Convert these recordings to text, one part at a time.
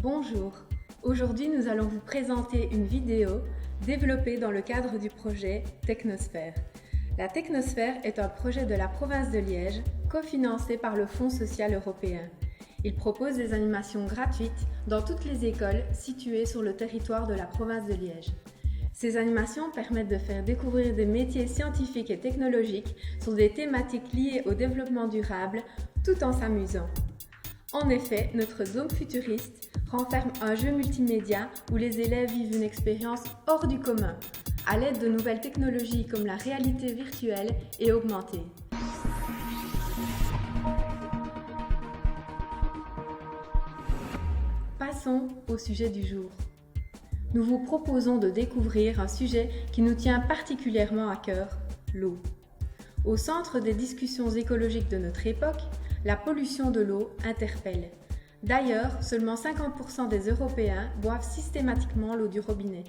Bonjour, aujourd'hui nous allons vous présenter une vidéo développée dans le cadre du projet Technosphère. La Technosphère est un projet de la province de Liège, cofinancé par le Fonds social européen. Il propose des animations gratuites dans toutes les écoles situées sur le territoire de la province de Liège. Ces animations permettent de faire découvrir des métiers scientifiques et technologiques sur des thématiques liées au développement durable, tout en s'amusant. En effet, notre dôme futuriste renferme un jeu multimédia où les élèves vivent une expérience hors du commun, à l'aide de nouvelles technologies comme la réalité virtuelle et augmentée. Passons au sujet du jour. Nous vous proposons de découvrir un sujet qui nous tient particulièrement à cœur, l'eau. Au centre des discussions écologiques de notre époque, la pollution de l'eau interpelle. D'ailleurs, seulement 50% des Européens boivent systématiquement l'eau du robinet.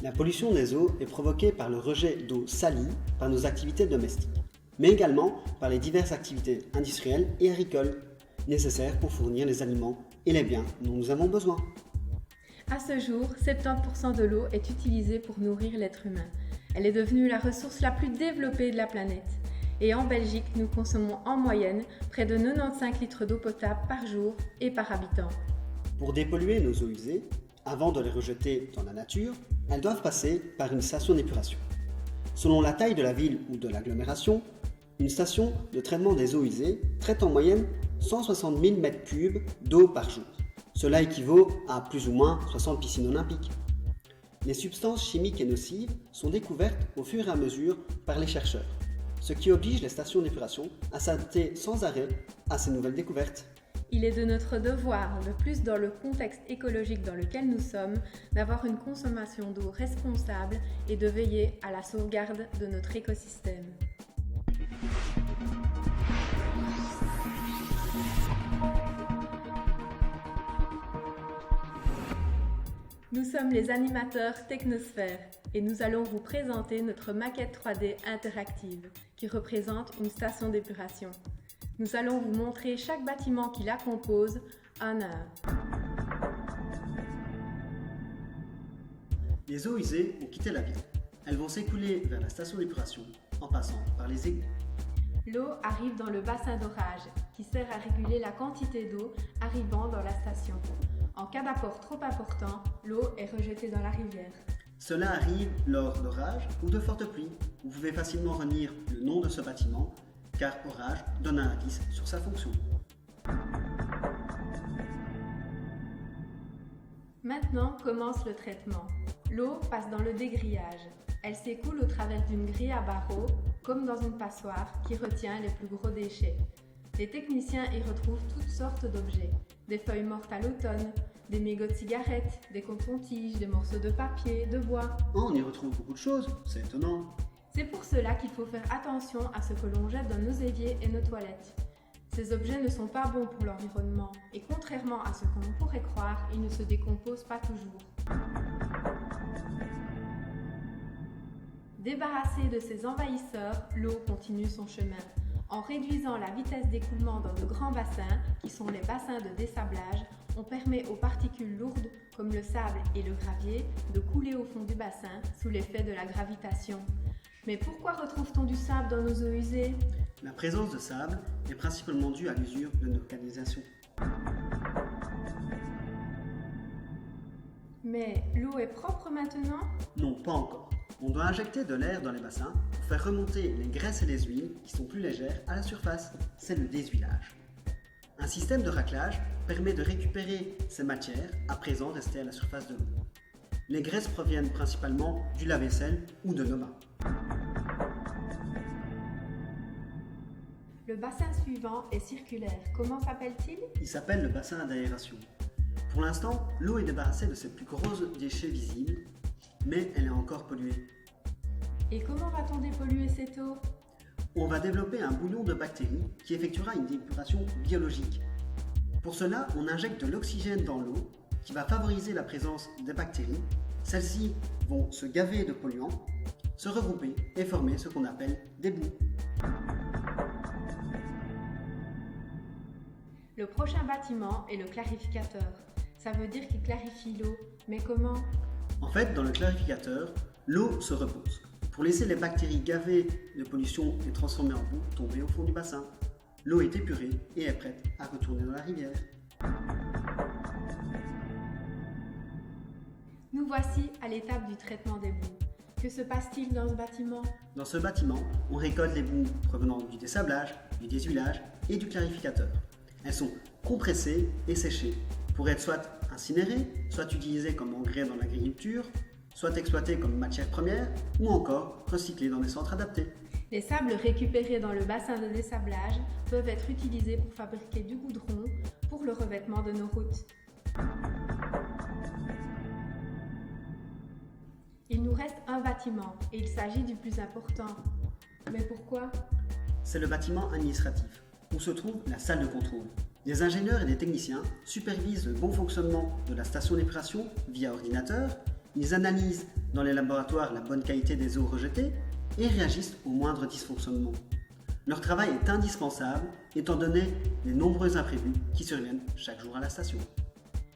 La pollution des eaux est provoquée par le rejet d'eau salie par nos activités domestiques, mais également par les diverses activités industrielles et agricoles nécessaires pour fournir les aliments et les biens dont nous avons besoin. À ce jour, 70% de l'eau est utilisée pour nourrir l'être humain. Elle est devenue la ressource la plus développée de la planète. Et en Belgique, nous consommons en moyenne près de 95 litres d'eau potable par jour et par habitant. Pour dépolluer nos eaux usées, avant de les rejeter dans la nature, elles doivent passer par une station d'épuration. Selon la taille de la ville ou de l'agglomération, une station de traitement des eaux usées traite en moyenne 160 000 m3 d'eau par jour. Cela équivaut à plus ou moins 60 piscines olympiques. Les substances chimiques et nocives sont découvertes au fur et à mesure par les chercheurs, ce qui oblige les stations d'épuration à s'adapter sans arrêt à ces nouvelles découvertes. Il est de notre devoir, de plus dans le contexte écologique dans lequel nous sommes, d'avoir une consommation d'eau responsable et de veiller à la sauvegarde de notre écosystème. Nous sommes les animateurs Technosphère et nous allons vous présenter notre maquette 3D interactive qui représente une station d'épuration. Nous allons vous montrer chaque bâtiment qui la compose un à un. Les eaux usées ont quitté la ville. Elles vont s'écouler vers la station d'épuration en passant par les égouts. L'eau arrive dans le bassin d'orage qui sert à réguler la quantité d'eau arrivant dans la station. En cas d'apport trop important, l'eau est rejetée dans la rivière. Cela arrive lors d'orages ou de fortes pluies. Vous pouvez facilement relire le nom de ce bâtiment, car orage donne un indice sur sa fonction. Maintenant commence le traitement. L'eau passe dans le dégrillage. Elle s'écoule au travers d'une grille à barreaux, comme dans une passoire qui retient les plus gros déchets. Les techniciens y retrouvent toutes sortes d'objets. Des feuilles mortes à l'automne, des mégots de cigarettes, des coton-tiges, des morceaux de papier, de bois. Oh, on y retrouve beaucoup de choses, c'est étonnant. C'est pour cela qu'il faut faire attention à ce que l'on jette dans nos éviers et nos toilettes. Ces objets ne sont pas bons pour l'environnement et contrairement à ce que l'on pourrait croire, ils ne se décomposent pas toujours. Débarrassée de ces envahisseurs, l'eau continue son chemin. En réduisant la vitesse d'écoulement dans de grands bassins, qui sont les bassins de dessablage, on permet aux particules lourdes, comme le sable et le gravier, de couler au fond du bassin sous l'effet de la gravitation. Mais pourquoi retrouve-t-on du sable dans nos eaux usées ? La présence de sable est principalement due à l'usure de nos canalisations. Mais l'eau est propre maintenant ? Non, pas encore. On doit injecter de l'air dans les bassins pour faire remonter les graisses et les huiles qui sont plus légères à la surface. C'est le déshuilage. Un système de raclage permet de récupérer ces matières à présent restées à la surface de l'eau. Les graisses proviennent principalement du lave-vaisselle ou de nos mains. Le bassin suivant est circulaire. Comment s'appelle-t-il ? Il s'appelle le bassin d'aération. Pour l'instant, l'eau est débarrassée de ses plus gros déchets visibles, mais elle est encore polluée. Et comment va-t-on dépolluer cette eau ? On va développer un bouillon de bactéries qui effectuera une épuration biologique. Pour cela, on injecte de l'oxygène dans l'eau qui va favoriser la présence des bactéries. Celles-ci vont se gaver de polluants, se regrouper et former ce qu'on appelle des boues. Le prochain bâtiment est le clarificateur. Ça veut dire qu'il clarifie l'eau. Mais comment? En fait, dans le clarificateur, l'eau se repose pour laisser les bactéries gavées de pollution et transformées en boue tomber au fond du bassin. L'eau est épurée et est prête à retourner dans la rivière. Nous voici à l'étape du traitement des boues. Que se passe-t-il dans ce bâtiment? Dans ce bâtiment, on récolte les boues provenant du dessablage, du déshuilage et du clarificateur. Elles sont compressées et séchées pour être soit incinérées, soit utilisées comme engrais dans l'agriculture, soit exploitées comme matière première ou encore recyclées dans des centres adaptés. Les sables récupérés dans le bassin de dessablage peuvent être utilisés pour fabriquer du goudron pour le revêtement de nos routes. Il nous reste un bâtiment et il s'agit du plus important. Mais pourquoi? C'est le bâtiment administratif, où se trouve la salle de contrôle. Des ingénieurs et des techniciens supervisent le bon fonctionnement de la station d'épuration via ordinateur, ils analysent dans les laboratoires la bonne qualité des eaux rejetées et réagissent aux moindres dysfonctionnements. Leur travail est indispensable étant donné les nombreux imprévus qui surviennent chaque jour à la station.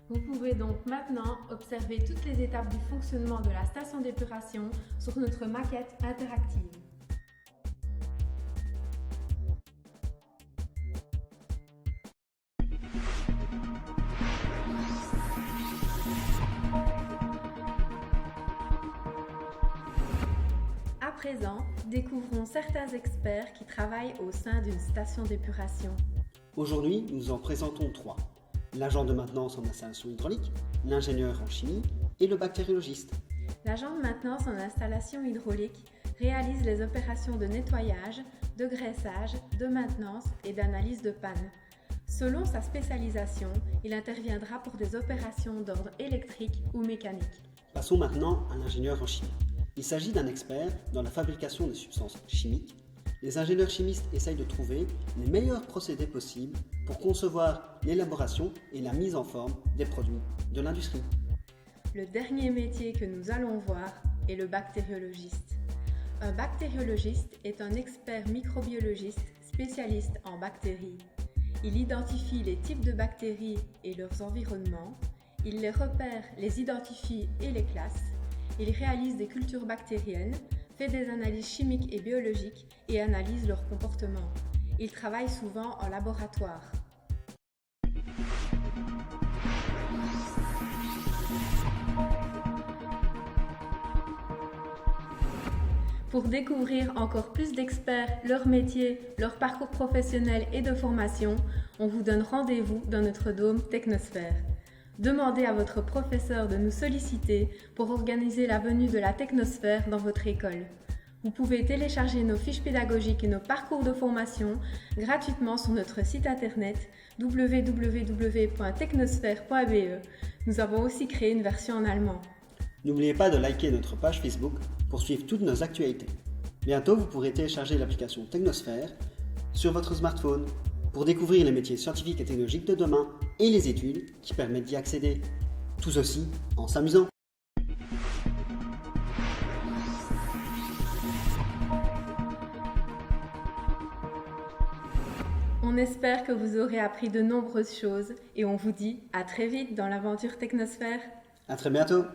Vous pouvez donc maintenant observer toutes les étapes du fonctionnement de la station d'épuration sur notre maquette interactive. À présent, découvrons certains experts qui travaillent au sein d'une station d'épuration. Aujourd'hui, nous en présentons trois. L'agent de maintenance en installation hydraulique, l'ingénieur en chimie et le bactériologiste. L'agent de maintenance en installation hydraulique réalise les opérations de nettoyage, de graissage, de maintenance et d'analyse de panne. Selon sa spécialisation, il interviendra pour des opérations d'ordre électrique ou mécanique. Passons maintenant à l'ingénieur en chimie. Il s'agit d'un expert dans la fabrication des substances chimiques. Les ingénieurs chimistes essayent de trouver les meilleurs procédés possibles pour concevoir l'élaboration et la mise en forme des produits de l'industrie. Le dernier métier que nous allons voir est le bactériologiste. Un bactériologiste est un expert microbiologiste spécialiste en bactéries. Il identifie les types de bactéries et leurs environnements, il les repère, les identifie et les classe, il réalise des cultures bactériennes, fait des analyses chimiques et biologiques et analyse leur comportement. Il travaille souvent en laboratoire. Pour découvrir encore plus d'experts, leur métier, leur parcours professionnel et de formation, on vous donne rendez-vous dans notre dôme Technosphère. Demandez à votre professeur de nous solliciter pour organiser la venue de la Technosphère dans votre école. Vous pouvez télécharger nos fiches pédagogiques et nos parcours de formation gratuitement sur notre site internet www.technosphère.be. Nous avons aussi créé une version en allemand. N'oubliez pas de liker notre page Facebook pour suivre toutes nos actualités. Bientôt, vous pourrez télécharger l'application Technosphère sur votre smartphone pour découvrir les métiers scientifiques et technologiques de demain et les études qui permettent d'y accéder. Tout ceci en s'amusant. On espère que vous aurez appris de nombreuses choses et on vous dit à très vite dans l'aventure Technosphère. À très bientôt.